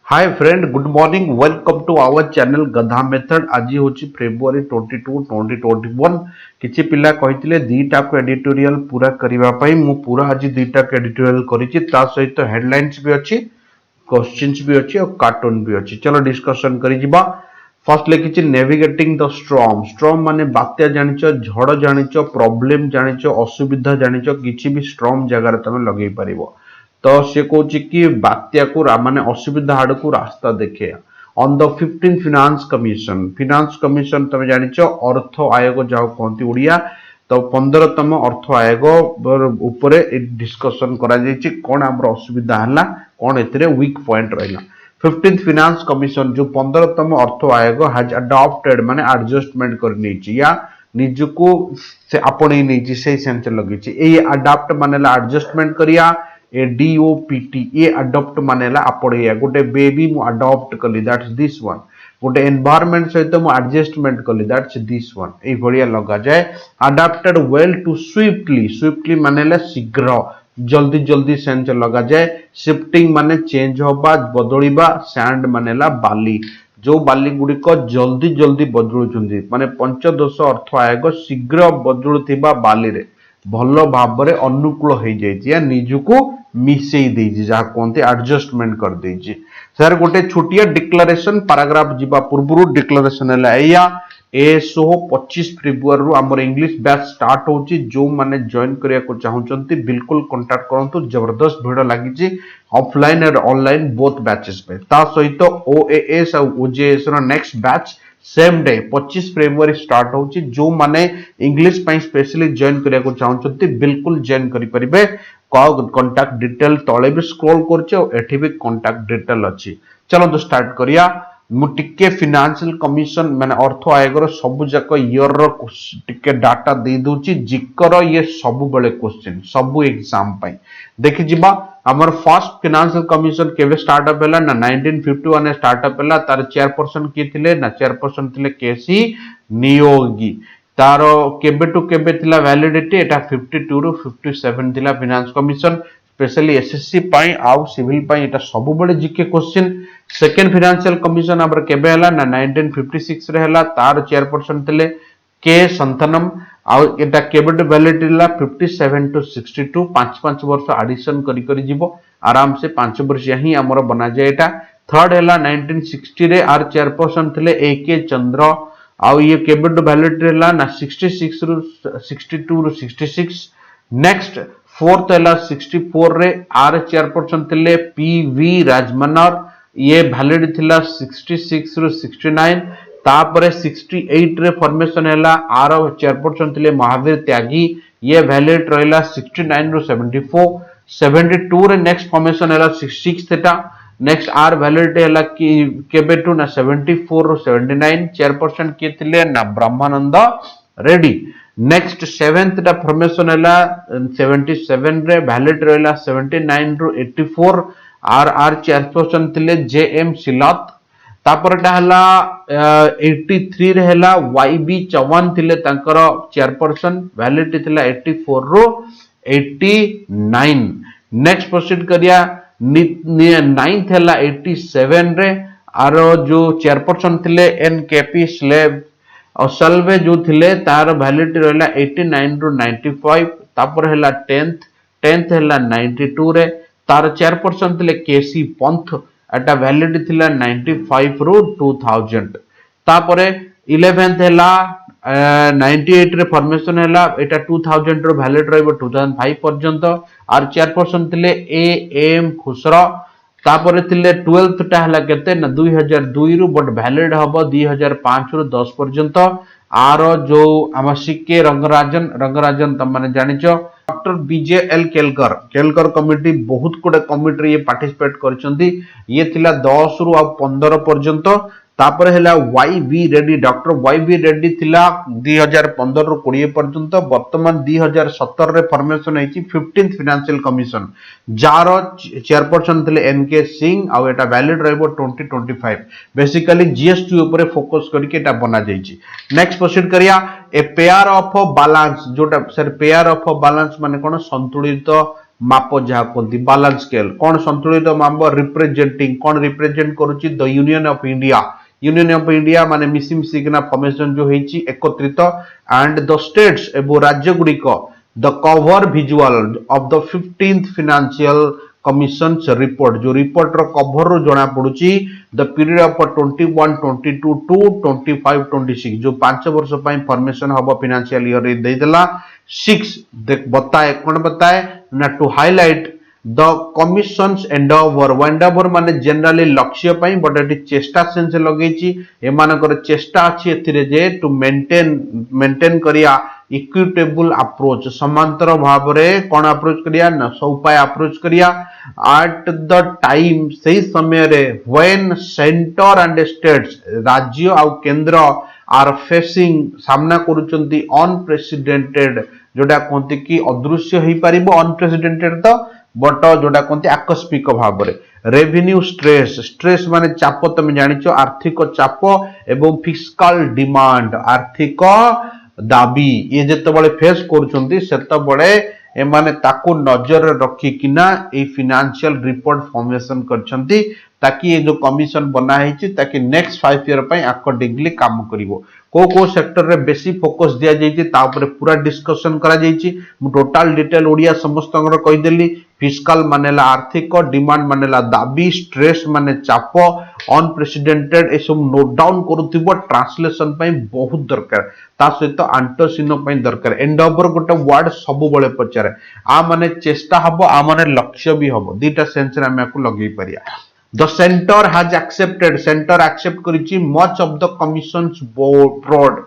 Hi friend, good morning, welcome to our channel गधा method. आज हूँ फेब्रुआरी 22 2021। किसी पिला कही दीटा को एडिटोरियल पूरा करने मु पूरा आज दीटा को एडिटोरियल करी सहित हेडलाइंस भी अच्छी, क्वेश्चंस भी अच्छी और कार्टून भी अच्छी। चलो डिस्कशन करी जिबा। फर्स्ट लिखी नेविगेटिंग द स्ट्रॉम। स्ट्रॉम माने बात्या जानिच, झड़ जानिच, प्रॉब्लम जानिच, असुविधा जानिच, किसी भी स्ट्रॉम जगह तुम लगे पारिबो। तो सी कौन कि बात्या को माने असुविधा आड़ को रास्ता देखे। ऑन द 15 फिनांस कमिशन तुम जानिच अर्थ आयोग जहाँ कहते ओडिया। तो 15तम अर्थ आयोग उपरे डिस्कशन करा जायछि कोन हमर असुविधा हला, कोन एतरे वीक पॉइंट रहला। 15th फिनांस कमिशन जो 15तम अर्थ आयोग हैज अडॉप्टेड माने एडजस्टमेंट कर नेछि या निजको से आपणे नेछि से सेंस लगिछि। ए अडॉप्ट मानेला एडजस्टमेंट करिया। ए डीओपीटी ए अडॉप्ट मानेला आपणे गोटे बेबी मु अडॉप्ट कली, दैट्स दिस वन। गोटे एनवायरनमेंट सहित मु एडजस्टमेंट कली, दैट्स दिस वन। ए भलिया लगा जाए। अडॉप्टेड वेल टू स्विफ्टली मानेला शीघ्र, जल्दी जल्दी सेंस लगा जाए। शिफ्टिंग माने चेंज होबा, बदलिबा। सैंड मानेला बाली, जो बाली गुड़िक जल्दी जल्दी बदलुचंदी माने पंचदश अर्थ आयोग शीघ्र बदलुथिबा बाली रे भल भाव अनुकूल हो जाइए या निजुको मिसई देछि, जहाँ कहते एडजस्टमेंट कर देछि। सर गोटे छोटिया डिक्लेरेशन पैराग्राफ जीवा पूर्व डिक्लेरेशन है। ए 25 फेब्रुआरी आमर इंग्लिश बैच स्टार्ट होची। जो माने जॉइन करिया को चाहउचंती बिल्कुल कांटेक्ट करंतु। जबरदस्त भिड लागिची ऑफलाइन और ऑनलाइन बोथ बैचेस पे। ता सहित ओएएस और ओजेएस रो next batch same day 25 February start होची। जो माने इंग्लिश पई स्पेशली जॉइन करिया को चाहउचंती बिल्कुल जॉइन करि परिबे। कांटेक्ट डिटेल तळे भी स्क्रॉल करछे और एठी भी कांटेक्ट डिटेल अछि। चलो तो स्टार्ट करिया। मुझे फिनांशियल कमिशन माने अर्थ आयोग सब जाक इयर टिके डाटा दे दूची जिकर ये सब बड़े क्वेश्चन सब एग्जाम पाई देखि जिबा। हमर फर्स्ट फिनांशियल कमिशन केवे स्टार्टअप हैला ना 1951 स्टार्टअप हैला। तार चेयरपर्सन किए थिले ना चेयरपर्सन थिले केसी नियोगी। तार केबे टू केबे थिला वैलिडिटी एटा 52 रु 57 थिला फिनांस कमिशन। स्पेशली एसएससी पाई आउ सिविल पाई एटा सब बड़े GK question. Second financial commission हमर केबे हैला ना 1956 रे हैला। तार चेयरपर्सन थिले के संतनम। आउ एटा केबे टू वैलिडिटी ला 57 टू 62 5 वर्ष एडिशन करी करी जीवो आराम से 5 वर्ष यही हमर बना जाए एटा। थर्ड हैला 1960 रे आर चेयरपर्सन थिले एके चंद्र। आउ ये केबे टू वैलिडिटी हैला ना 66 रु 62 रु 66। नेक्स्ट फोर्थ हैला 64 रे आर चेयरपर्सन थिले पीवी राजमनर। ये वैलिड थिला 66 रु 69। तापरे 68 रे फॉर्मेशन हैला आर चेयरपर्सन थिले महावीर त्यागी। ये वैलिड रहला 69 रु 74। 72 रे नेक्स्ट फॉर्मेशन हैला 66 थीटा। नेक्स्ट आर वैलिडिटी हैला कि केबे टू ना 74 रु 79। चेयरपर्सन के थिले ना ब्रह्मानंद रेड्डी। नेक्स्ट सेवेंथ टा फॉर्मेशन हैला 77 रे वैलिड रहला 79 रु 84। आर चेयरपर्सन थिले जेएम सिलात। तापरटा हला 83 रे हला वाईबी चौहान थिले तांकर चेयरपर्सन। वैलिडिटी थिला 84 रु 89। नेक्स्ट प्रोसीड करिया। नाइन्थ हला 87 रे आर जो चेयरपर्सन थिले एनकेपी स्लेव और सल्वे जो थिले तार वैलिडिटी रहला 89 रु 95। तापर हला 10th हला 92 रे तार चेयरपर्सन थिले केसी पंथ। एटा वैलिडिटी थिला 95 रु 2000। तापरे 11th हला 98 रे फॉर्मेशन हला एटा 2000 रो वैलिड रहबो 2005 पर्यंत। आर चेयरपर्सन थिले ए एम खुसरा। तापरे थिले 12th टा हला केते ना 2002 रु बट वैलिड हबो 2005 रु 10 पर्यंत। आर जो आमसिके रंगराजन तम माने जानिचो। डॉक्टर बीजेएल केलकर कमिटी बहुत गुडे कमिटी ये पार्टिसिपेट करचंदी। ये थिला 10 रु 15 पर्यंत। तापर हैला Y B Reddy. Doctor Y B Reddy थिला 2015 रु 20 पर्यंत। वर्तमान 2017 रे फॉर्मेशन हैची 15th फिनांशियल कमिशन जार चेयरपर्सन थिले एनके सिंह। आ एटा वैलिड रहबो 2025। बेसिकली जीएसटी ऊपर फोकस करके एटा बना जायछि। नेक्स्ट प्रोसीड करिया। ए पेयर ऑफ बैलेंस जोटा सर पेयर ऑफ बैलेंस माने कोन संतुलित माप जहाँ कहते बैलेंस स्केल कौन संतुलित माप रिप्रेजेंटिंग कौन रिप्रेजेंट करुच्ची the union of India union of India माने मिसी मिसिकिना फॉर्मेशन जो हेची एकत्रित एंड द स्टेट्स एवं राज्य गुड़िक the cover visual of the 15th financial commission report जो रिपोर्ट रो कवर रो जना पड़ुची द पीरियड ऑफ 21 22 टू 25 26 जो 5 वर्ष पई फॉर्मेशन हबो फाइनेंशियल ईयर रे दे देला 6 देख बताए कोन बताए ना to highlight the commissions endeavour माने जनरली लक्ष्य पई बट एटी चेष्टा सेंस लगेची एमानकर चेष्टा अछि एथिरे जे टू मेंटेन करिया इक्विटेबल अप्रोच समांतर भाव रे कोन अप्रोच करिया ना सौपाय अप्रोच करिया एट द टाइम सही समय रे व्हेन सेंटर एंड स्टेट्स राज्य आ केंद्र आर फेसिंग सामना करूचंती अनप्रेसिडेंटेड जोडा कोंती की अदृश्य हेई परिबो अनप्रेसिडेंटेड तो बट जोटा कहते आकस्मिक भाव में रेवेन्यू स्ट्रेस माने चाप तुम जानिच आर्थिक चाप एवं फिस्काल डिमांड आर्थिक दाबी ये जिते फेस करते एमाने ताकू नजर रखिकिना ए फाइनेंशियल रिपोर्ट फॉर्मेशन करछंती ताकि ये जो कमिशन बना है ताकि नेक्स्ट 5 ईयर पे अकॉर्डिंगली काम करिवो को सेक्टर रे बेसी फोकस दिया जाइछि ता ऊपर पूरा डिस्कशन करा जाइछि मु टोटल डिटेल ओडिया समस्त कहि देली फिस्कल मानेला आर्थिक डिमांड मानेला दाबी स्ट्रेस माने चाप अनप्रेसिडेंटेड ए सब नोट डाउन करूथिबो ट्रांसलेशन पई बहुत दरकार ता सहित आंटोसिनो पई दरकार एंडोवर गोटे वर्ड सब बळे पचारे आ माने चेष्टा हबो आ माने लक्ष्य भी हबो दीटा सेंस रे हम लगेई परिया The center has accepted, center accept करिछि much of the commission's broad,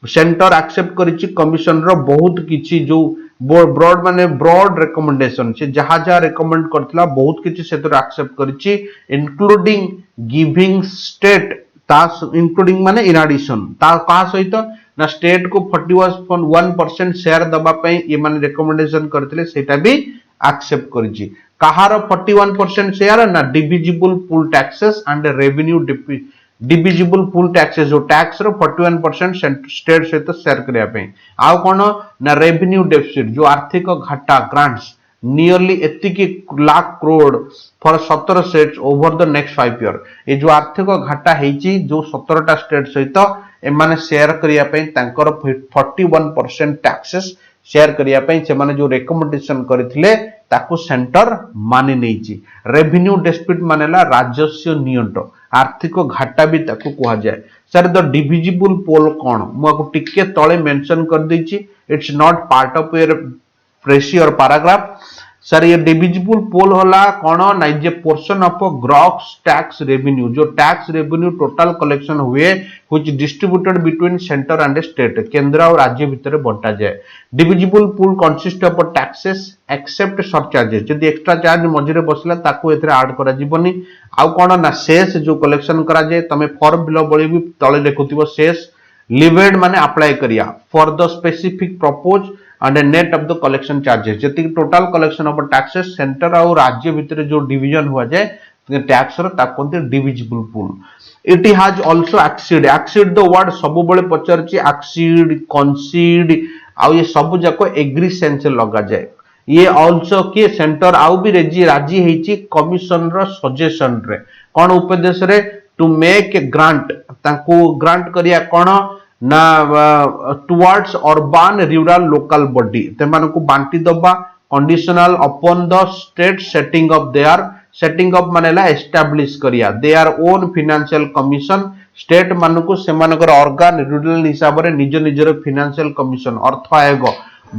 center accept करिछि commission रो बहुत किछि जो broad माने broad recommendation से जहा जहा recommend करथिला बहुत किछि से तो accept करिछि including giving state तास including माने in addition ता का सहित ना स्टेट को 41% शेयर दबा पई ये माने recommendation करथिले सेटा भी accept करिछि कहार 41% शेयर ना divisible pool taxes and revenue divisible pool taxes जो टैक्स रो 41% स्टेट सहित शेयर करिया पे आउ कोन ना रेवेन्यू डेफिसिट जो आर्थिक घाटा ग्रांट्स नियरली एतिकी lakh crore for 17 states over the next 5 year ये जो आर्थिक घाटा हेची जो 17टा स्टेट सहित एमाने शेयर करिया पे तांकर 41% टैक्सेस शेयर करिया पे से माने जो रिकमेंडेशन करथिले ताकू सेंटर मानि नैची रेवेन्यू डिस्प्यूट मानेला राजस्व नियंट आर्थिक घाटा भी ताकू कहा जाए सर द डिविजिबल पोल कोन मु टिके तळे मेंशन कर दैची it's not part of your precis और पैराग्राफ सर ये डिविजिबल पोल होला कोन ना जे portion of gross tax revenue जो टैक्स रेवेन्यू टोटल कलेक्शन हुए which distributed between centre and state केंद्र और राज्य भितर बंटा जाए divisible pool consist of taxes except surcharges जदी एक्स्ट्रा चार्ज मझिरे बसला ताको एथरे ऐड करा जिवनी आउ कोन ना सेस जो कलेक्शन करा जाए तमे फॉर्म बिलो बळी भी तळे देखुथिबो सेस लिवेड माने अप्लाई करिया for the specific propose and a net of the collection charges जति total collection of taxes centre और राज्य भीतर जो डिवीजन हुआ जाए टैक्स रो ता कोनते divisible pool it has also exceed the word सब बळे पचरची एक्सीड कंसीड आ ये सब जाको एग्री सेंस लगा जाए ये आल्सो के सेंटर आउ भी राजी हेची कमिशन रो सजेशन रे कोन उपदेश रे टू मेक ए ग्रांट ताको ग्रांट करिया कोन ना towards urban rural local body Teman को बांटी दबा conditional upon the state setting up मानेला एस्टैब्लिश करिया their own financial commission state मानको सेमानकर ऑर्गन रूरल हिसाब रे निज निजर फाइनेंशियल कमिशन अर्थ आयोग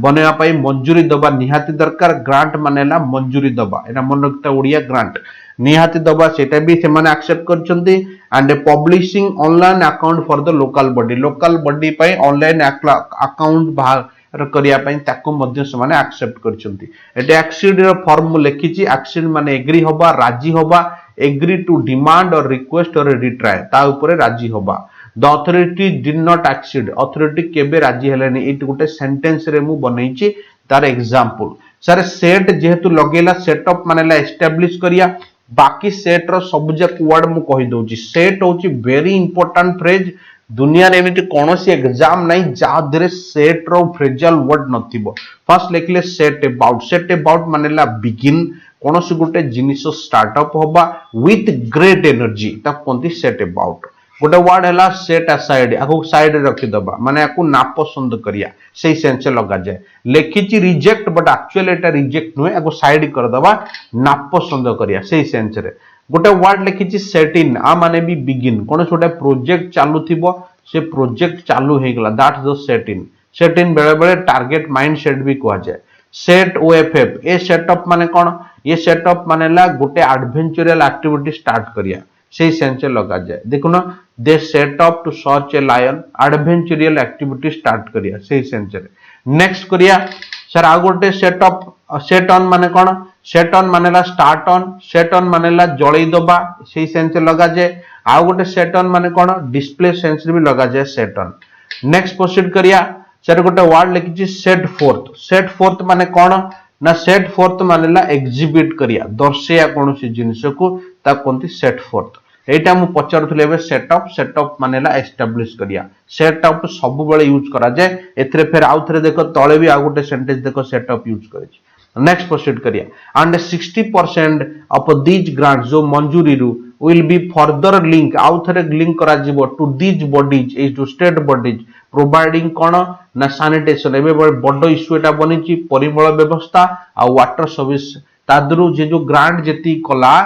बनेवा पई मंजूरी दबा निहाती दरकार ग्रांट मानेला मंजूरी दबा एना मनकता ओडिया ग्रांट निहाती दबा सेटा भी से माने एक्सेप्ट करछंती and publishing online account for the local body पई ऑनलाइन अकाउंट बाहर करिया पई ताको मध्ये से माने एक्सेप्ट करछंती एटा एक्सीड रो फॉर्म लिखिची एक्सीड माने एग्री होबा राजी होबा एग्री टू डिमांड और रिक्वेस्ट और रिट्राई ता ऊपर राजी होबा the authority did not exceed authority केबे राजी हेलेनी इट गुटे सेंटेंस रे मु बनैची तार एग्जांपल सर सेट जेहेतु लगेला सेटअप मानेला एस्टैब्लिश करिया बाकी सेट रो सब जक वर्ड मु कहि दोची सेट होची वेरी इंपोर्टेंट फ्रेज दुनिया रे एमिति कोनोसी एग्जाम नहीं जा देरे सेट रो फ्रेजल वर्ड नथिबो फर्स्ट लिखले सेट अबाउट मानेला बिगिन कोनोसी गुटे जिनिस स्टार्टअप होबा विथ ग्रेट एनर्जी ता कोंती सेट अबाउट गोटे वर्ड है सेट असाइड आपको साइड रखी दबा माने आपको नापसंद करिया सही सेंस लगा जाए लिखी reject but actually Etah reject नुहे आपको साइड कर दबा नापसंद करिया सही सेंस रे गोटे वर्ड लिखी सेट इन आ माने भी बिगिन कौन गोटे प्रोजेक्ट चालू थिबो से प्रोजेक्ट चालू हे गला दैट इज द सेट इन बेले बेले टारगेट माइंड सेट भी कहा जाए सेट ओएफएफ ए सेटअप माने कौन ये सेटअप माने ला गोटे एडवेंचरल एक्टिविटी स्टार्ट करिया सही सेंस लगा जाए देखो ना दे set up to search a lion adventurous activity start करिया सही सेंस रे नेक्स्ट करिया सर आ गोटे सेटअप सेट ऑन माने कौन सेट ऑन मानेला स्टार्ट ऑन सेट ऑन मानेला जळई दबा सही सेंस लगा जाए आ गोटे सेट ऑन माने कौन डिस्प्ले सेंस भी लगा जाए सेट ऑन नेक्स्ट प्रोसीड करिया सर गोटे वर्ड लिखी सेट फोर्थ माने कौन ना सेट फोर्थ मानेला एग्जिबिट करिया दर्शया कौन सी जिनिस को ता कोंती सेट फोर्थ एटा मु पचारुथले एबे सेटअप मानेला एस्टैब्लिश करिया सेटअप सब बेले यूज करा जाए एथरे फिर आउ थरे देखो तळे भी आ गोटे सेंटेंस देखो सेटअप यूज करिछि नेक्स्ट प्रोसीड करिया एंड 60% ऑफ दीज ग्रांट जो मंजूरी रु विल बी फर्दर लिंक आउ थरे लिंक करा जिवो to these bodies a to state bodies providing कोन ना सैनिटेशन एबे बड़ इश्यू एटा बनिछि परिमल व्यवस्था आ वाटर सर्विस तादरु जे जो ग्रांट जेती कला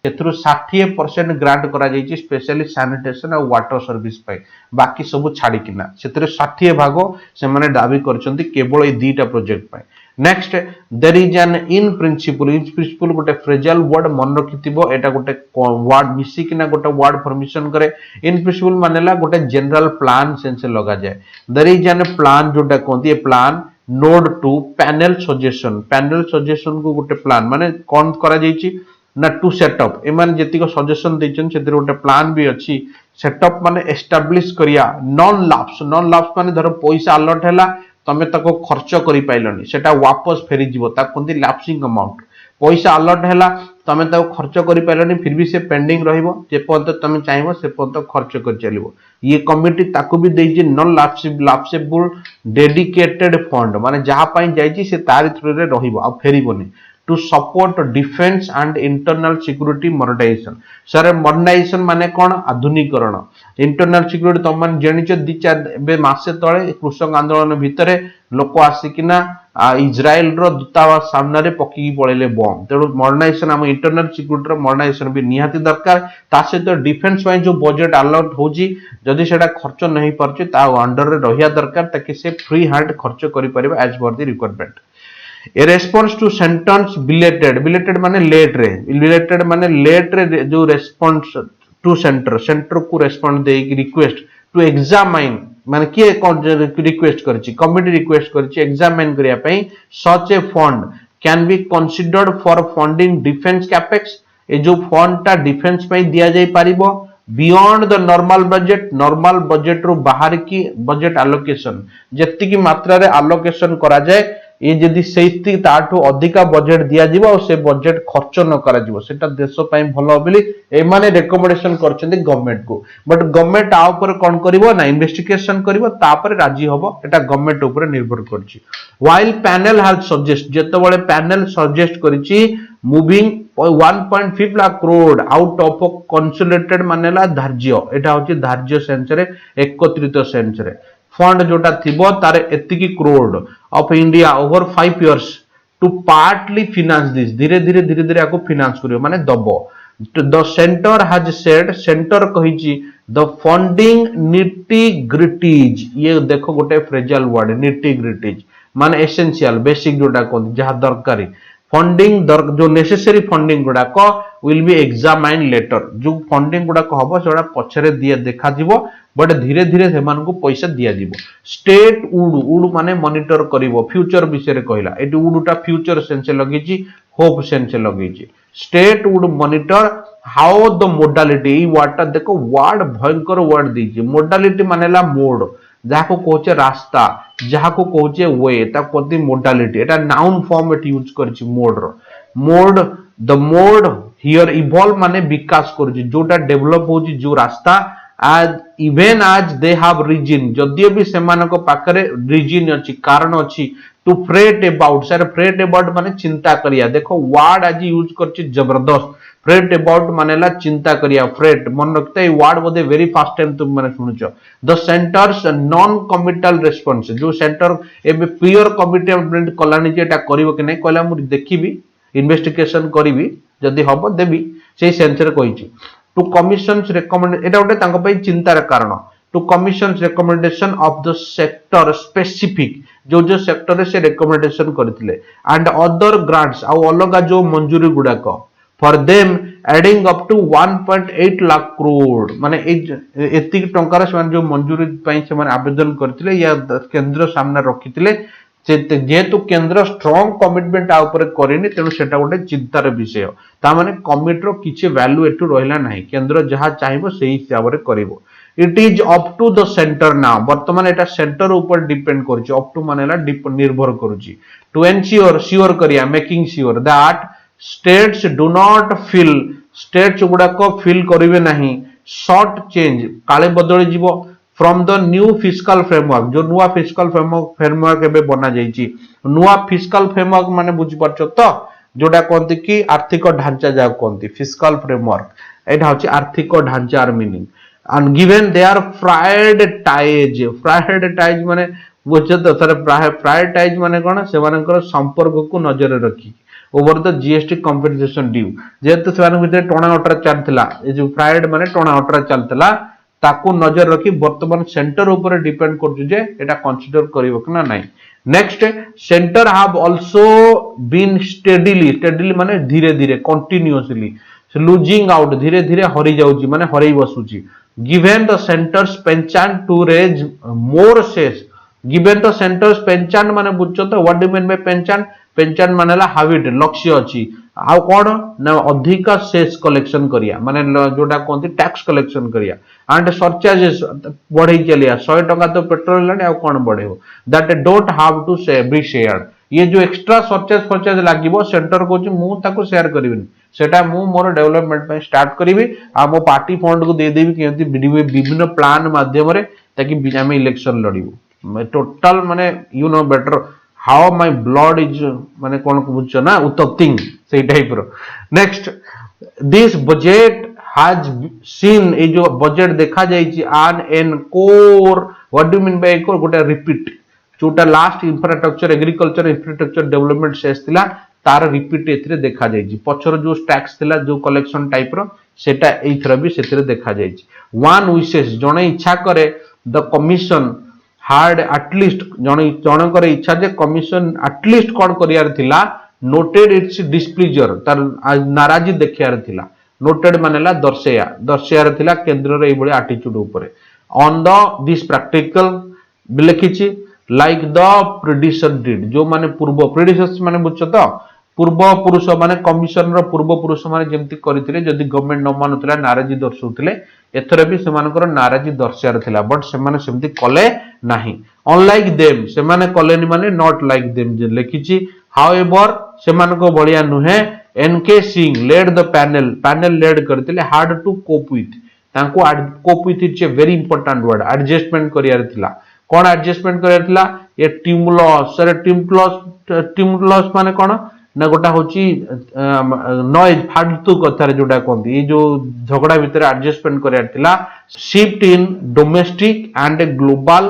एथरो 60% ग्रांट करा जाइछि स्पेशली सैनिटेशन और वाटर सर्विस पे बाकी सब छाड़ी किना सेतरे 60 भागो से माने दाबी करछंती केवल ए दीटा प्रोजेक्ट पे next there is an in principle गोटे फ्रेजल वर्ड मन रखिथिबो एटा गोटे वर्ड मिसी किना गोटे वर्ड फॉर्मेशन करे इन प्रिंसिपल मानेला गोटे जनरल प्लान सेंस लगा जाए देयर इज एन प्लान जोटा कोंती ए प्लान नोड टू पैनल सजेशन को गोटे प्लान माने कोन करा जाइछि ना टू सेटअप एमान जेतिको सजेशन दैछन सेतिर गोटे प्लान भी अछि सेटअप माने एस्टैब्लिश करिया नॉन लाप्स माने धर पैसा अलर्ट हैला तमे तको खर्च करि पाइलनी सेटा वापस फेरी जीवो ता कोंती लैप्सिंग अमाउंट पैसा अलर्ट हैला तमे तको खर्च करि पाइलनी फिर भी से पेंडिंग रहिबो जे पर्यंत तमे चाहबो से पर्यंत खर्च कर चलिबो ये कमिटी ताको भी देछि नॉन लैप्सेबल डेडिकेटेड फंड माने जहा पई जाइछि से तारि थ्रू रे रहिबो आ फेरीबोनी to support defence and internal security modernisation sir modernisation माने कौन आधुनिकरण इंटरनल सिक्योरिटी तुम मान जानिछ दी चार बे मासे तळे कृषक आंदोलन भितरे लोक आसिकिना इजराइल रो दूतावास सामने रे पकी पळेले बम तेणु मॉडर्नाइजेशन हम इंटरनल सिक्योरिटी रो मॉडर्नाइजेशन भी निहाती दरकार ता सहित डिफेंस पई जो बजट अलॉट होजी जदि सेटा खर्च नहीं परछि ता अंडर रे रहिया दरकार ताकि से फ्री हैंड खर्च करि परिबा as per the requirement a response to sentence belated माने लेट रे जो रेस्पॉन्स टू सेंटर को respond the request to examine माने किए रिक्वेस्ट करछि कमिटी रिक्वेस्ट करछि एग्जामिन करिया पई such a fund can be considered for funding defence capex ए जो फंड ता डिफेंस पई दिया जाई परिबो बियॉन्ड द नॉर्मल बजेट रो बाहर की बजेट एलोकेशन जत्ति की मात्रा रे एलोकेशन करा जाए ये जदि सेति ताठो अधिका बजेट दिया जिवो और से बजेट खर्च न करा जिवो सेटा देश पई भलो बोली ए माने रिकमेंडेशन करछन्ती गवर्नमेंट को बट गवर्नमेंट आ ऊपर कोन करिवो ना इन्वेस्टिगेशन करिवो तापर राजी होबो एटा गवर्नमेंट ऊपर निर्भर करछि व्हाइल पैनल हैज सजेस्ट जेतबळे पैनल सजेस्ट करिछि moving 1.5 lakh crore out of consolidated मानेला धार्य एटा होछि धार्य सेंस रे एकत्रित सेंस रे फंड जोटा थिबो तारे एतिकी crore of India over 5 years to partly finance this धीरे धीरे आको फाइनेंस करियो माने दबो the centre has said centre कहिछि द फंडिंग निटी ग्रिटीज ये देखो गोटे फ्रेजल वर्ड निटी ग्रिटीज माने एसेंशियल बेसिक जोटा कोन जहा दरकारी फंडिंग जो नेसेसरी फंडिंग गुडा को विल बी एग्जामाइन लेटर जो फंडिंग गुडा को हबो सेडा पछरे दिया देखा जिवो बट धीरे धीरे सेमान को पैसा दिया जिवो स्टेट उड माने मॉनिटर करिवो फ्यूचर विषय रे कहला एटी उडटा फ्यूचर सेंस लगेची होप सेंस लगेची state would monitor how the modality वर्डटा देखो वर्ड भयंकर वर्ड दीची मोडालिटी मानेला मोड जाको कोचे रास्ता जाको कोचे वे ता कोती मोडालिटी एटा नाउन फॉर्म एट यूज करछि mode the mode here evolve माने विकास करछि जोटा डेवलप होछि जो रास्ता as even as they have reason जदियो भी सेमानक पाखरे reason अछि कारण अछि to fret about sir fret about माने चिंता करिया देखो वर्ड आज यूज करछि जबरदस्त fret about मानेला चिंता करिया fret मन रखते है वर्ड बोधे वेरी फास्ट टाइम तुम माने सुनुचो the centre's non committal response जो सेंटर एबे प्योर कमिटमेंट कलानी जे एटा करिवो कि नै कहला मु देखिबी इन्वेस्टिगेशन करिवि जदि हबो देबी सेही सेंस रे कहिछि टू कमिशंस रेकमेंड एटा गोटे तांको पई चिंतार कारण two commissions recommendation of the sector specific जो जो सेक्टर रे से रेकमेंडेशन करथिले एंड अदर ग्रांट्स आ अलगा जो मंजूरी गुडाक for them adding up to 1.8 lakh crore माने एति टंकार से जो मंजूरी पई से माने आवेदन करथिले या केंद्र सामने रखिथिले जेहेतु केंद्र स्ट्रॉन्ग कमिटमेंट आ ऊपर करेनी तेणु सेटा गोटे चिंतार विषय ता माने कमिट रो किछि वैल्यू एटू रहिला नाही केंद्र जहा चाहिबो सेही हिसाब रे करिवो it is up to the centre now वर्तमान एटा सेंटर ऊपर डिपेंड करछि अप टू मानेला निर्भर करछि टू एनश्योर श्योर करिया making sure that states do not feel states गुडा को फील करिवे नाही शॉर्ट चेंज काले बदली जीवो from the new fiscal framework जो नुआ फिस्कल फ्रेमवर्क एबे बना जाईची नुआ फिस्कल फ्रेमवर्क माने बुझी परछो तो जोडा कोंती कि आर्थिक ढांचा जा कोंती फिस्कल फ्रेमवर्क एटा होची आर्थिक ढांचार meaning and given their prioritize माने बुझे तो सर prioritize माने कोन से मानकर संपर्क को नजर रखी over the GST compensation due जेते से मान भितर टोना अटरा चलतला ए जो प्राइड माने टोना अटरा चलतला ताको नजर रखी वर्तमान सेंटर ऊपर डिपेंड करछु जे एटा कंसीडर करिवो कि ना नाही next centre have also been steadily माने धीरे धीरे कंटीन्यूअसली लूजिंग आउट धीरे धीरे हरि जाउची माने हरई बसुची given the centers penchant to raise more cess given the centers penchant माने बुझछो तो what do mean bye pension मानेला हैबिट लक्ष्य अछि आ कोन ना अधिक सेस कलेक्शन करिया माने जोटा कोंती टैक्स कलेक्शन करिया एंड सरचार्जेस बढ़ई चलिया 100 टका तो पेट्रोल लाने आ कोन बढ़ेबो दैट डोंट हैव टू से बी शेयर ये जो एक्स्ट्रा सरचार्ज लागिबो सेंटर कोची मु ताको शेयर करबिनी सेटा मु मोर डेवलपमेंट पे स्टार्ट करिवि आ मो पार्टी फंड को दे देबी केंती विभिन्न प्लान माध्यम रे ताकि आमे इलेक्शन लड़िबो टोटल माने you know better how my blood is माने कोन बुझछ ना उत्तप्तिंग से टाइप रो next this budget has seen a जो बजट देखा जाईची आन an core what do mean by core गोटा रिपीट जोटा last infrastructure agriculture infrastructure development शेष थिला तार रिपीट एथिरे देखा जाईची पछर जो टैक्स थिला जो कलेक्शन टाइप रो सेटा एथरा भी सेथिरे देखा जाईची वन विशेष जणे इच्छा करे द कमिशन हार्ड एटलीस्ट जणे करे इच्छा जे कमिशन एटलीस्ट कोन करियार थिला नोटेड इट्स डिस्प्लीजर तार नाराजी देखियार थिला नोटेड मानेला दर्शयार थिला केंद्र रे एबळे एटीट्यूड ऊपर ऑन द दिस प्रैक्टिकल लिखिछि लाइक द प्रेडिशन डिड जो माने पूर्व प्रेडिसर्स माने बुझछ तो पूर्व पुरुष माने कमिशन रो पूर्व पुरुष माने जेमति करिथिले जदि गवर्नमेंट न मानुतला नाराजी दर्शौथिले एथरे भी सेमानकर नाराजी दर्शयार थिला बट सेमाने सेमति कले नाही अनलाइक देम सेमाने कलेनी माने नॉट लाइक देम जे लिखिछि हाउएवर सेमानको बळिया नुहे N K Singh led the panel led करथिले हार्ड टू कोप विथ तांको cope with it's a very important word adjustment करियार थिला कोन एडजस्टमेंट करियार थिला ए टीम लॉस माने कोन ना गोटा होची नॉइज फालतू कथा रे जोटा कोंती जो झगड़ा भीतर एडजस्टमेंट करियार थिला shift in domestic and global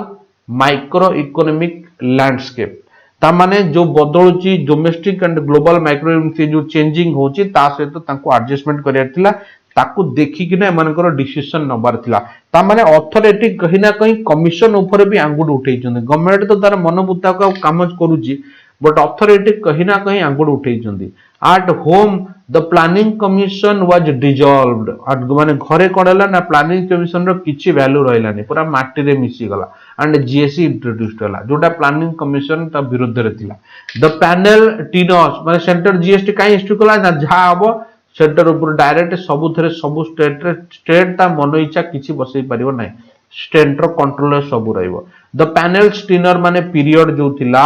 micro economic landscape ता माने जो बदलुची domestic and global micro economic जो चेंजिंग होची ता सहित तांको एडजस्टमेंट करियार थिला ताकू देखि कि ना एमानकर डिसीजन नबार थिला ता माने अथॉरिटी कहीं ना कहीं कमिशन ऊपर भी आंगुड उठै छन गवर्नमेंट तो तार मन मुताबिक काम करूची बट अथॉरिटी कहीं ना कहीं आंगुड उठै छन at home the planning commission was dissolved माने घरे कोडला ना प्लानिंग कमिशन रो किछि वैल्यू रहलानी पूरा माटी रे मिसी गला एंड जीएसटी इंट्रोड्यूस्ड होला जोटा प्लानिंग कमिशन ता विरुद्ध रे थिला द पैनल टीनोस माने सेंटर जीएसटी काई इंस्टीट्यूट कला ना जा हबो सेंटर ऊपर डायरेक्ट सबुथरे सबु स्टेट ता मन इच्छा किछि बसई परिबो नै सेंटर कंट्रोल सबु रहइबो द पैनल स्टीनर माने पीरियड जो थिला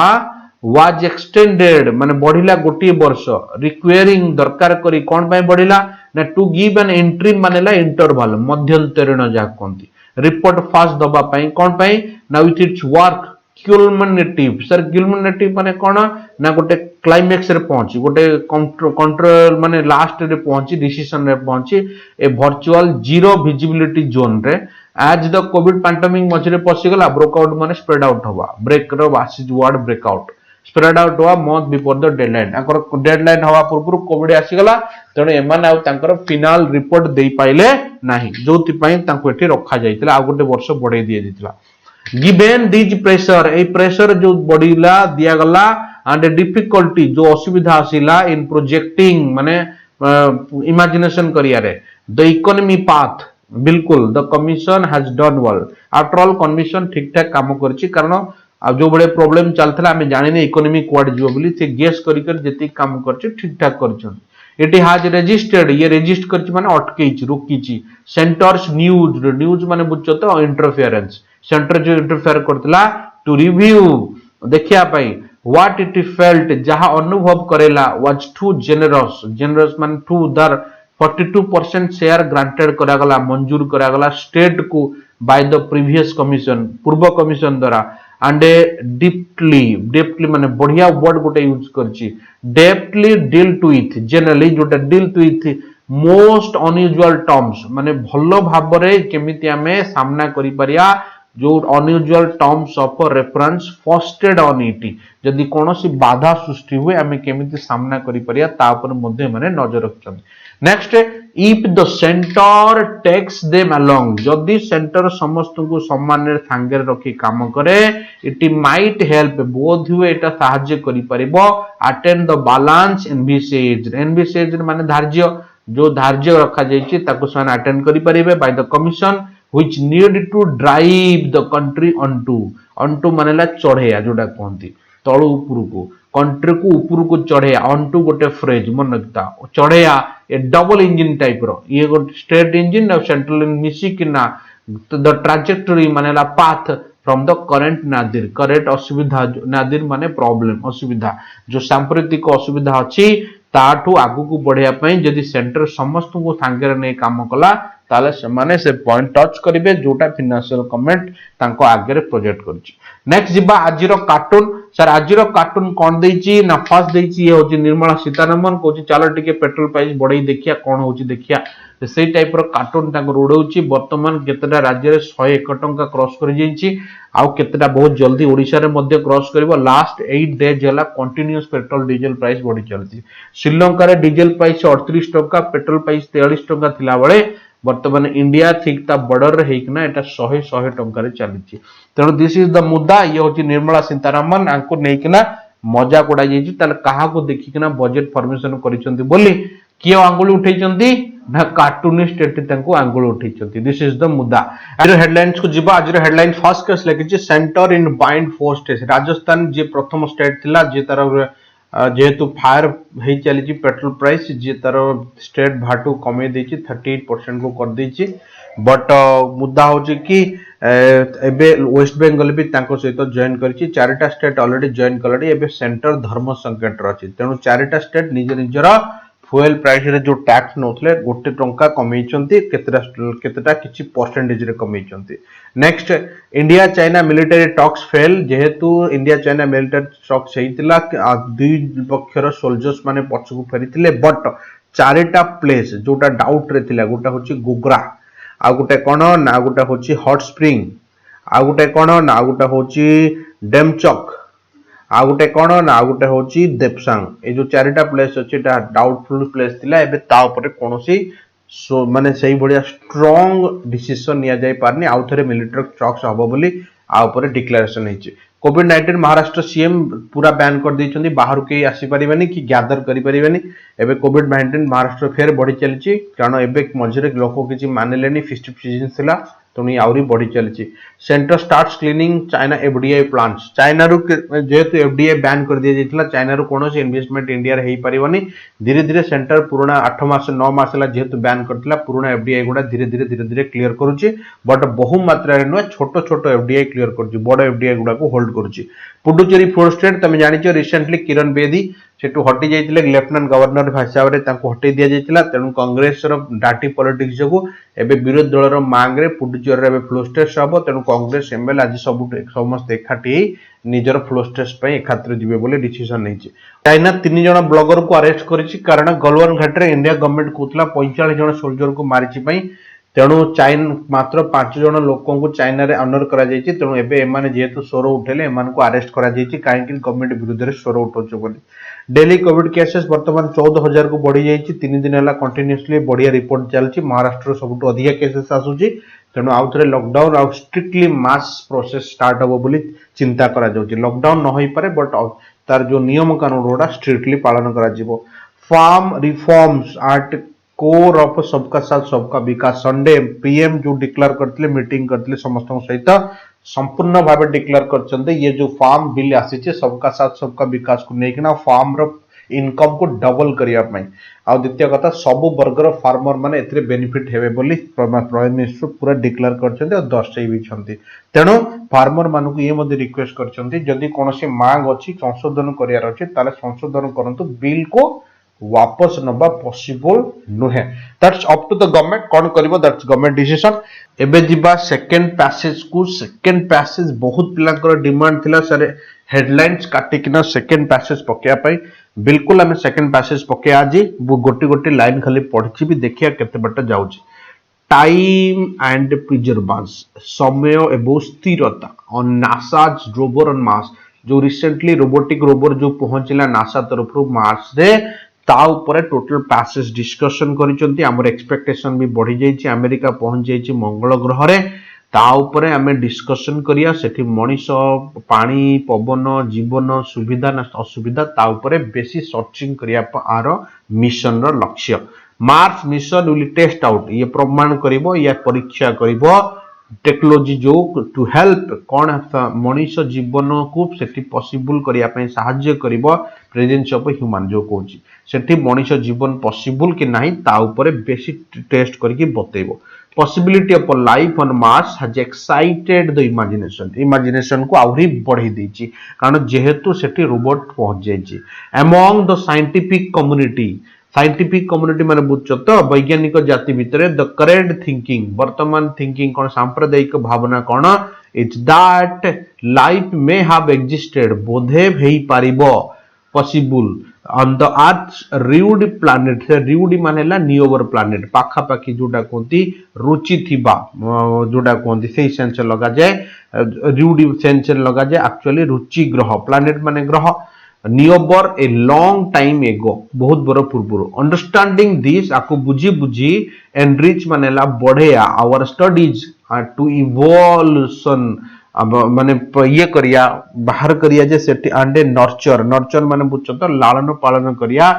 वाज एक्सटेंडेड माने बढ़िला गोटी वर्ष रिक्वायरिंग दरकार करी कोन पय बढ़िला ना टू गिव एन एंट्री मानेला इंटरवल मध्यंतरीण जा कोंती रिपोर्ट फास्ट दबा पई कोन पई ना विथ इट्स वर्क क्यूलमिनेटिव सर क्यूलमिनेटिव माने कोन ना गोटे क्लाइमेक्स रे पहुंची गोटे कंट्रोल माने लास्ट रे पहुंची डिसीजन रे पहुंची ए वर्चुअल जीरो विजिबिलिटी जोन रे आज द कोविड पैंडेमिक मझे पसी गला ब्रेकआउट माने स्प्रेड आउट होबा ब्रेक रो वासिज वर्ड ब्रेकआउट स्प्रेड आउट हुआ मंथ बिफोर द डेडलाइन आकर डेडलाइन हवा पूर्व कोविड आसीगला तेणु एमाने आउ तांकर फाइनल रिपोर्ट दे पाइले नाही जोति पई तांको एठी रखा जाइतिला आ गोटे वर्ष बढ़ाई दिया जाइतिला given this pressure a pressure जो बढ़िला दिया गला एंड डिफिकल्टी जो असुविधा आसीला इन प्रोजेक्टिंग माने इमेजिनेशन करियारे द इकोनॉमी पाथ बिल्कुल the commission has done well after all commission ठीक ठाक काम करछि कारण आ जो बड़े प्रॉब्लम चलथला हमें जानिने इकोनॉमी क्वाड जीव बोली से गेस करी कर जति काम करछि ठीक ठाक करछन इट हैज रजिस्टर्ड ये रजिस्ट करछि माने अटकेछि रोकिछि सेंटर्स न्यूज माने बुझछो तो इंटरफेरेंस सेंटर जो इंटरफेयर करतला टू रिव्यू देखिया पाई व्हाट इट फेल्ट जहां अनुभव करेला वाज टू जेनरस मान टू दर 42% शेयर ग्रांटेड करा गला मंजूर करा गला स्टेट को बाय द प्रीवियस कमीशन पूर्व कमीशन द्वारा एंड डेप्टली माने बढ़िया वर्ड गोटे यूज करछि डेप्टली डील विथ जनरली जोटा deal with most unusual terms माने भलो भाबरे केमिति हमें सामना करि परिया जो अनयूजुअल टर्म्स ऑफ रेफरेंस फर्स्टेड ऑन इट जदि कोनोसी बाधा सृष्टि हुए हमें केमिति सामना करि परिया ता पर मध्ये माने नजर रखछन next if the centre takes them along जदि सेंटर समस्त को सम्मान रे सांगे रखी काम करे इट माइट हेल्प बोध हुए एटा सहाय्य करि परिबो अटेंड द बैलेंस एनविसेज माने धार्य जो धार्य रखा जाइछि ताको सन अटेंड करि परिबे by the commission which need to drive the country onto मानेला चढ़ेया जोटा कहंती तळु ऊपर को कंट्री को ऊपर को चढ़ेया onto गोटे फ्रेज मन रखता चढ़ेया ए डबल इंजन टाइप रो ये गोटे स्टेट इंजन और सेंट्रल मिसी किना द ट्रैजेक्टरी मानेला path from the current Nadir current असुविधा नादिर माने प्रॉब्लम असुविधा जो सांप्रतिक असुविधा अछि ताठू आगु को बढ़िया पई जदि सेंटर समस्त को सांगे नै काम कला ताले से से पॉइंट टच करिवे जोटा फाइनेंशियल कमेंट तांको आगे रे प्रोजेक्ट करछि नेक्स्ट जिबा आजिरो कार्टून सर आजिरो कार्टून कोन देछि ना फर्स्ट देछि ये होछि निर्मला सीतारमण कोछि चलो टिके पेट्रोल प्राइस बढ़ई देखिया कोन होछि देखिया से टाइप रो कार्टून तांको रोडौछि वर्तमान केतेटा राज्य रे 101 टंका क्रॉस करि जाइछि आउ केतेटा बहुत जल्दी ओडिसा रे मध्य क्रॉस करबो लास्ट 8 डेज हला कंटीन्यूअस पेट्रोल डीजल प्राइस बढ़ी चलछि श्रीलंका रे डीजल प्राइस 38 टंका पेट्रोल प्राइस 43 टंका थिला बळे वर्तमान इंडिया ठीक ता बॉर्डर रे हेकना एटा 100 टंका रे चलिछि तेणु दिस इज द मुद्दा ये होछि निर्मला सीतारमण आंको नेकिना मजा कोडा जाइछि तले काहा को देखिकिना बजट फॉर्मेशन करिसंती बोली किए आंगुल उठैचंती ना कार्टूनिस्ट एटी तांको आंगुल उठैचंती दिस इज द मुद्दा आज हेडलाइंस को जिबा आज हेडलाइन फर्स्ट केस लेकिछि सेंटर इन बाइंड फोर्स राजस्थान जे प्रथम स्टेट थिला जे तार जेहेतु फायर हे चली पेट्रोल प्राइस जे तार स्टेट भाटू कमे देछि 38% को कर देछि बट मुद्दा होछि कि एबे वेस्ट बेंगल भी तांको सहित जॉइन करछि चारिटा स्टेट ऑलरेडी जॉइन कलडी एबे सेंटर धर्म संकट रछि तेनु चारिटा स्टेट निज निजर fuel प्राइस रे जो टैक्स नोथले गोटे टंका कमेइचंती केतेटा किछि परसेंटेज रे कमेइचंती next India China military talks fail जेहेतु इंडिया चाइना मिलिटरी टॉक्स हेतिला दुई पक्षर सोल्जर्स माने पछकु फेरिथिले बट चारिटा प्लेस जोटा डाउट रे थिला गोटा होची गोगरा आ गोटे कोन ना गोटा होची हॉट स्प्रिंग आ गोटे कोन ना गोटा होची डेमचक आ गोटे कोन ना गोटे होची देपसांग ए जो चारिटा प्लेस अछि ता डाउटफुल प्लेस थिला एबे ता ऊपर कोनोसी माने सही बढ़िया स्ट्रांग डिसीजन निया जाय पारनी आउ थरे मिलिटरी टॉक्स हबो बोली आ ऊपर डिक्लेरेशन हेछि कोविड-19 महाराष्ट्र सीएम पूरा बैन कर दैछंती बाहर के आसी परिबेनी कि गैदर करि परिबेनी एबे कोविड-19 महाराष्ट्र फेर बढ़ी चलछि कारण एबे मझरे लोक किछि मानलेनी फेस्टिव सीजन थिला तोनी आउरी बढ़ी चलछि centre starts cleaning China FDI plants China रु जेहेतु एफडीआई बैन कर दिया जाइतला चाइना रु कोनोसी इन्वेस्टमेंट इंडिया रे हेई परिबनी धीरे धीरे सेंटर पुराना 8 मास 9 मास ला जेहेतु बैन करथिला पुराना एफडीआई गुडा धीरे धीरे क्लियर करूची बट बहु मात्रा रे न छोटो छोटो एफडीआई क्लियर करूची बड़ एफडीआई गुडा को होल्ड करूची पुडुचेरी फोर स्टेट तमे जानिछो रिसेंटली किरण बेदी सेठू हटि जाइतिले लेफ्टिनेंट गवर्नर हिसाब रे तांको हटै दिया जाइतिला तेणु कांग्रेस रो डाटी पॉलिटिक्स जोगु एबे विरोधी दल रो मांग रे पुडुचेरी रे फ्लो टेस्ट हबो तेणु कांग्रेस एमएल आज सब समस्त एकाठी निजर फ्लो टेस्ट पई एकात्र जिवे बोले डिसीजन नैछि। चाइना 3 जण ब्लॉगर को अरेस्ट करिछि कारण गलवान घाट रे इंडिया गवर्नमेंट कोतला 45 जण सोल्जर को मारिछि पई तेणु चाइन मात्र 5 जण लोकों को चाइना रे ऑनर करा जाइछि तेणु एबे एमाने जेहेतु स्वर उठेले एमान को अरेस्ट करा जाइछि काहेकि गवर्नमेंट विरुद्ध रे स्वर उठोछ बोली। डेली कोविड केसेस वर्तमान 14,000 को बढ़ी जाइछि 3 दिन हला कंटीन्यूअसली बढ़िया रिपोर्ट चलछि महाराष्ट्र सबटु अधिक केसेस आसुछि तेणु आउ थरे लॉकडाउन आउ स्ट्रिक्टली मास प्रोसेस स्टार्ट हबो बोली चिंता करा जाउछि। लॉकडाउन न होई पारे बट तार जो नियम कानून रोडा स्ट्रिक्टली पालन करा जिवो। Farm reforms art core of सबका साथ सबका विकास संडे पीएम जो डिक्लेयर करथिले मीटिंग करथिले समस्त सहित संपूर्ण भाव डिक्लेयर करछन्ते ये जो फार्म बिल आसी छे सबका साथ सबका विकास को नेकिना फार्म रो इनकम को डबल करिया पई आ द्वितीय कथा सब वर्ग रो फार्मर माने एथरे बेनिफिट हेबे बोली प्राइम मिनिस्टर पूरा डिक्लेयर करछन्ते और दर्शाई भी छन्ते तेणु फार्मर मानु को ये मध्ये रिक्वेस्ट करछन्ते जदि कोनोसी मांग अछि संशोधन करियार अछि ताले संशोधन करंतु बिल को वापस नबा पॉसिबल नुहे that's up to the government कोन करबो दैट्स गवर्नमेंट डिसीजन। एबे जिबा सेकंड पैसेज को सेकंड पैसेज बहुत पिलाकर डिमांड थिला सर हेडलाइंस काटी किना सेकंड पैसेज पकेया पई बिल्कुल हमें सेकंड पैसेज पके आजी गोटी गोटी लाइन खाली पढ़छि भी देखिया केते बट जाउछि। टाइम एंड प्रिजर्वेंस समय एवं स्थिरता on NASA's rover on Mars जो रिसेंटली रोबोटिक रोवर जो पहुंचला नासा तरफ मार्स रे ता ऊपर टोटल पैसेज डिस्कशन करिसंती हमर एक्सपेक्टेशन भी बढ़ी जाइछि अमेरिका पहुंच जाइछि मंगल ग्रह रे ता ऊपर हमें डिस्कशन करिया सेठी मनीष पानी पवन जीवन सुविधा ना असुविधा ता ऊपर बेसी सर्चिंग करिया आर मिशन रो लक्ष्य। Mars mission will test out ये प्रमाण करिवो या परीक्षा करिवो टेक्नोलॉजी जो टू हेल्प कौन मनीष जीवन को सेठी पॉसिबल करिया पई सहाय्य करिवो प्रेजेंस ऑफ ह्यूमन जो कहूची सेठी मनीष जीवन पॉसिबल कि नहीं ता ऊपर बेसी टेस्ट करके बतेइबो। Possibility of life on Mars has excited the imagination को आउरी बढ़ी देछि कारण जेहेतु सेठी रोबोट पहुंच जाइछि अमंग द साइंटिफिक कम्युनिटी माने बुझछ तो वैज्ञानिक जाति भितरे द करेंट थिंकिंग वर्तमान थिंकिंग कोन सांप्रदायिक भावना कोन it's that life may have existed बोधे हेई पारिबो पॉसिबल ऑन द अर्थ रिउड प्लैनेट से रिउड मानेला नियोवर प्लैनेट पाखा पाखी जोटा कोंती रुचि थिबा जोटा कोंती सेही सेंस लगा जाए रिउड सेंस लगा जाए एक्चुअली रुचि ग्रह प्लैनेट माने ग्रह नियोबर ए लॉन्ग टाइम एगो बहुत बड़ पूर्व अंडरस्टैंडिंग दिस आको बुझी बुझी एनरिच मानेला बढ़ेया आवर स्टडीज टू इवोल्यूशन माने ये करिया बाहर करिया जे सेठी अंडे नर्चर माने बुझछ तो लालन पालन करिया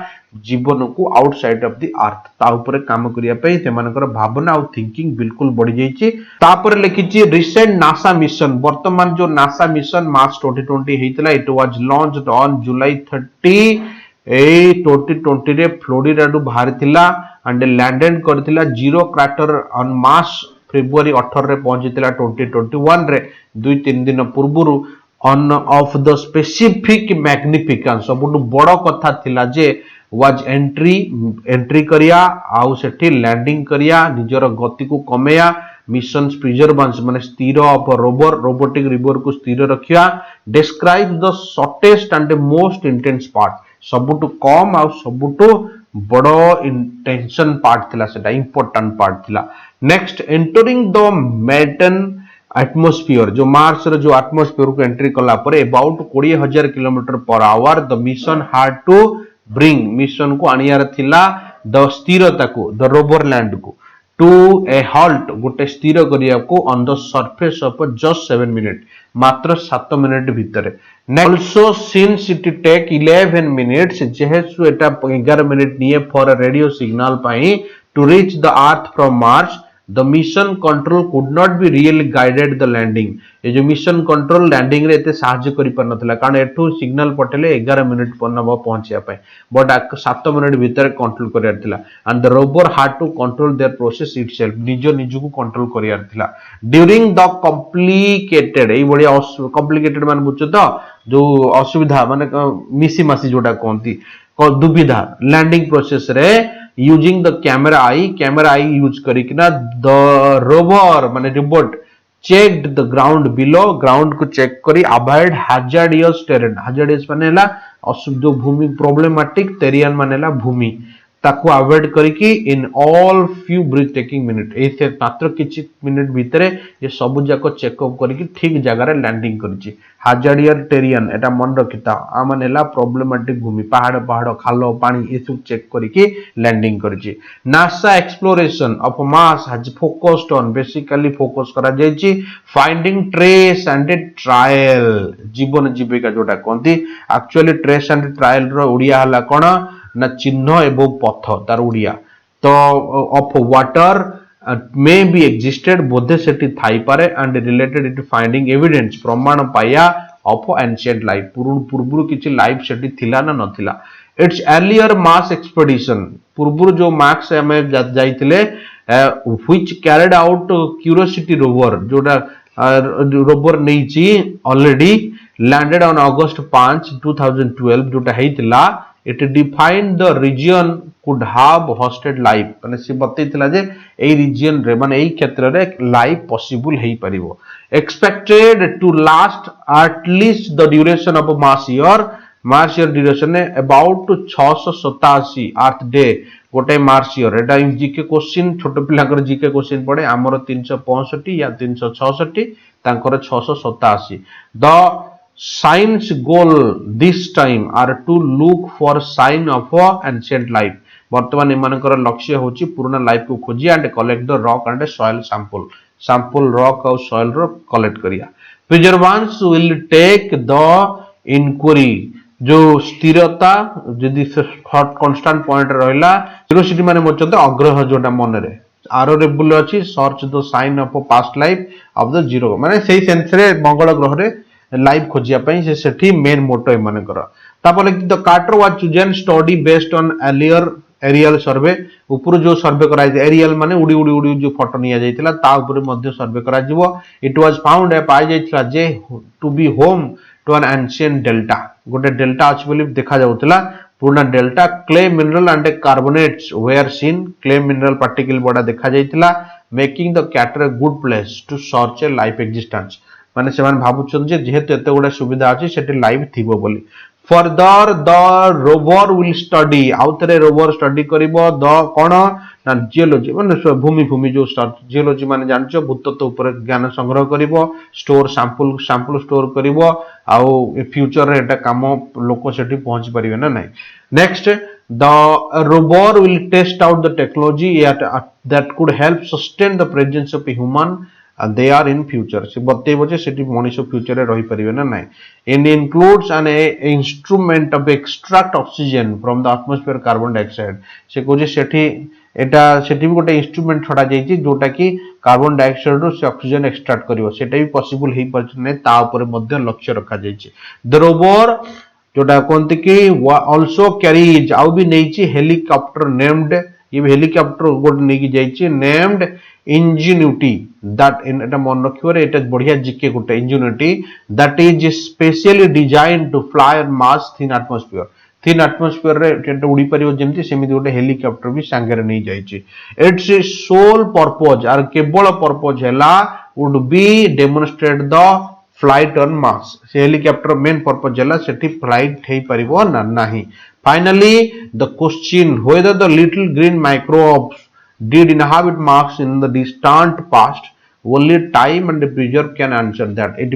जीवन को आउटसाइड ऑफ द अर्थ ता ऊपर काम करिया पई से मानकर भावना और थिंकिंग बिल्कुल बढ़ी जाईची। तापर लिखिची रिसेंट नासा मिशन वर्तमान जो नासा मिशन मार्च 2020 हेतला it was launched on July 30 2020 रे फ्लोरिडा डू बाहर थिला एंड लैंडेड करथिला Jezero crater on Mars February 18 रे पहुंचीला 2021 रे 2-3 दिन पूर्वरु one of the specific magnificence सबुटु बड़ कथा थिला जे वाज एंट्री करिया आउ सेठी लैंडिंग करिया निजर गति को कमेया मिशन प्रिजर्वेंस माने स्थिर ऑफ रोबोटिक रिवर को स्थिर रखिया describe the shortest and most intense part सबुटु कम आ सबुटु बड़ो इंटेंशन पार्ट थिला सेटा इंपोर्टेंट पार्ट थिला। Next entering the Martian atmosphere जो मार्स रो जो एटमॉस्फेयर को एंट्री कला परे about 20,000 kilometre per hour the mission had to bring mission को आनियार थिला द स्थिरता को द रोवर लैंड को टू ए हॉल्ट गोटे स्थिर करिया को on the surface of just 7 minute मात्र 7 मिनट भितरे। Also since it take 11 minutes जेहेतु एटा 11 मिनिट निये फॉर रेडियो सिग्नल पाई to reach the earth from Mars the mission control could not be really guided the landing. ये जो mission control landing रे एते साहाय्य करि पर नथला कारण एठू सिग्नल पटेले 11 मिनिट पर नबा पहुंचिया पाए बट 7 मिनिट भीतर कंट्रोल करियार थिला and the rover had to control their process itself निजो निजु को कंट्रोल करियार थिला ड्यूरिंग द कॉम्प्लिकेटेड ए बढिया कॉम्प्लिकेटेड मान बुझ तो जो असुविधा माने मिसी मासी जोटा कोंती दुविधा लैंडिंग प्रोसेस रे using the camera eye use करिकना द रोवर माने robot checked the ground below ground को चेक करी अवॉइड हैजार्डियस टेरेन हैजार्डियस मानेला जो भूमि प्रॉब्लमेटिक टेरियन मानेला भूमि ताको अवॉइड करिकी in all few breath taking minute एसे मात्र किछि मिनिट भितरे ये सब जाको चेकअप करिकी ठीक जगह रे लैंडिंग करछि हाजार्डियर टेरियन एटा मन रखिता आ मानेला प्रॉब्लमेटिक भूमि पहाड़ पहाड़ खालो पानी ए सब चेक करिकी लैंडिंग करछि NASA exploration of Mars has focused on basically focus करा जायछि फाइंडिंग ट्रेस एंड ट्रायल जीवन जीविका जोटा कोंती एक्चुअली ट्रेस एंड ट्रायल रो ओडिया हला कोन ना चिन्ह एवं पथ तार उड़िया तो of water may be existed Bodhe Sethi Thai पारे and related it finding evidence प्रमाण पाया ऑफ एंशिएंट लाइफ पूर्व किछि लाइफ सेठी थिला ना नथिला इट्स अर्लियर मास एक्सपेडिशन पूर्व जो मार्क्स हमें जाइतिले which carried out Curiosity rover जोटा रोवर नैची ऑलरेडी लैंडेड ऑन अगस्त 5 2012 जोटा हेतिला it defined the region could have hosted life माने से बतैतिला जे एई रीजन रे माने एई क्षेत्र रे लाइफ पॉसिबल हेई परिबो expected to last at least the duration of Mars year duration है about 687 अर्थ डे गोटे मार्च ईयर एटा जीके क्वेश्चन छोट पिलाकर जीके क्वेश्चन पड़े हमर 365 या 366 तांकर 687 the science goal this time are to look for sign of ancient life वर्तमान एमानकर लक्ष्य होची पुराना लाइफ को खोजी and collect the rock and soil sample rock और सॉइल रो कलेक्ट करिया Perseverance will take the inquiry जो स्थिरता यदि कांस्टेंट पॉइंट रहला क्यूरियोसिटी माने मोचते आग्रह जोटा मन रे आरो रेबुल अछि search the sign of past life of the Jezero माने सेही सेंस रे मंगल ग्रह रे लाइव खोजिया पई से सेठी मेन मोटो एमने कर तापर the crater was chosen study based on earlier aerial survey ऊपर जो सर्वे कराई एरियल माने उडी उडी उडी जो फोटो निया जाइतिला ता ऊपर मध्ये सर्वे करा जिवो इट वाज फाउंड ए पाई जाइतिला जे to be home to an ancient delta गोटे डेल्टा अछि बोली देखा जाउतिला पूर्ण delta clay mineral and carbonates where seen clay mineral particle बडा देखा जाइतिला making the crater a good place to search a life existence माने सेमान भाबुछन जे जेहेतु एते गुडा सुविधा अछि सेठी लाइव थिबो बोली further the rover will study आउतरे रोवर स्टडी करिवो द कोन ना जियोलॉजी माने भूमि जो जियोलॉजी माने जानछो भूतत्व ऊपर ज्ञान संग्रह करिवो स्टोर सैंपल स्टोर करिवो आउ फ्यूचर रे एटा काम लोक सेठी पहुंच परिबे ना नै next the rover will test out the technology that could help sustain the presence of a human and they are in future से बतेबो जे सेठी मनुष्य फ्यूचर रे रही परिबे ना नै in includes an instrument of extract oxygen from the atmosphere carbon dioxide से को जे सेठी एटा सेठी भी गोटे इंस्ट्रूमेंट छडा जाईची जोटा कि कार्बन डाइऑक्साइड रो से ऑक्सीजन एक्सट्रैक्ट करिवो सेटा भी पॉसिबल हेई पर नै ता ऊपर मध्ये लक्ष्य रखा जाईची द रोवर जोटा कोनते कि आल्सो कैरीज आउ भी नैची हेलीकॉप्टर नेम्ड ये हेलीकॉप्टर गोट नेकी जाईची नेम्ड इंजेन्यूटी दैट इन एटा मन रखियो रे एटा बढ़िया जीके गोटे Ingenuity that is specially design to fly on Mars thin atmosphere रे टेंट उड़ी परियो जेमति सेमिति गोटे हेलीकॉप्टर भी सांगरे नै जाईची इट्स सोल पर्पस आर केवल पर्पस हैला would be demonstrate the flight on Mars से हेलीकॉप्टर मेन पर्पस हैला सेठी फ्लाइट हेई परिबो ना नाही finally the question whether the little green microbes did inhabit Mars in the distant past only time and preserve can answer that it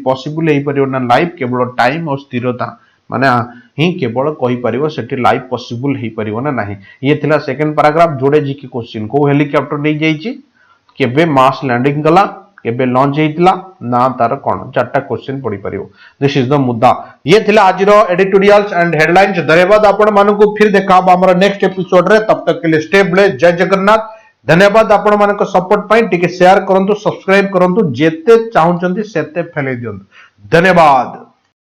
possible हेई परियो ना life केवल टाइम और स्थिरता माने ही केवल कहि परियो सेठी लाइफ पॉसिबल हेई परियो ना नाही ये थिला सेकंड पैराग्राफ जोड़े जी के क्वेश्चन को हेलीकॉप्टर नै जाईची केबे मार्स लैंडिंग कला केबे लॉन्च हेतिला ना तार कोन चारटा क्वेश्चन पड़ी परियो दिस इज द मुद्दा ये थिला आजिरो एडिटोरियल्स एंड हेडलाइंस धन्यवाद आपण मानकु फिर देखा हमर नेक्स्ट एपिसोड रे तब तक के लिए स्टे ब्लेस्ड जय जगन्नाथ धन्यवाद आपण मानक सपोर्ट पाई टिके शेयर करंतु सब्सक्राइब करंतु जेते चाहुचंती सेते फैले दियंतु धन्यवाद।